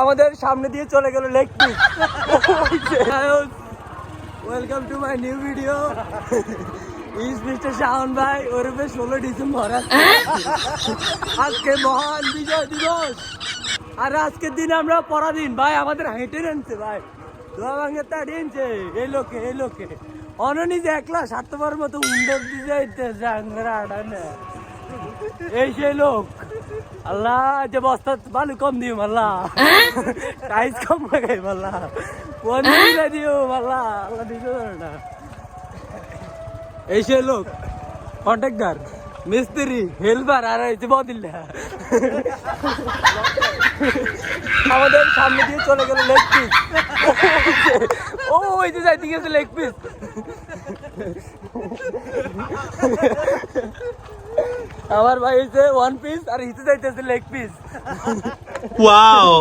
আমাদের সামনে দিয়ে চলে গেল leg piece. Welcome to my new video. Is mister Shaon ভাই ওরফে 16 ডিসেম্বর। আজকে মহান বিজয় দিবস, আর আজকের দিন আমরা পরাধীন ভাই। আমাদের হেঁটে আনছে ভাই, দোয়া ভাঙে তাড়িয়েছে এই লোকে অননি যে একলা স্বার্থপর মতো উন্ডর দিয়ে এই সেই লোক। আল্লাহ যে বস্তা বালু কম দিও মাল্লা, টাইস কম লাগাই মাল্লা, কোন দিও মাল্লা, আল্লাহ দিতে না। এই সেই লোক কন্ট্রাক্টর, মিস্ত্রি, হেল্পার আর হয়েছে বদিল্লা। আমাদের সামনে দিয়ে চলে গেল লেগ পিস। ও ওই যে যাইতে গেছে লেগ পিস। আমার ভাই হয়েছে ওয়ান পিস আর হিতে যাইতেছে লেগ পিস। ওয়াও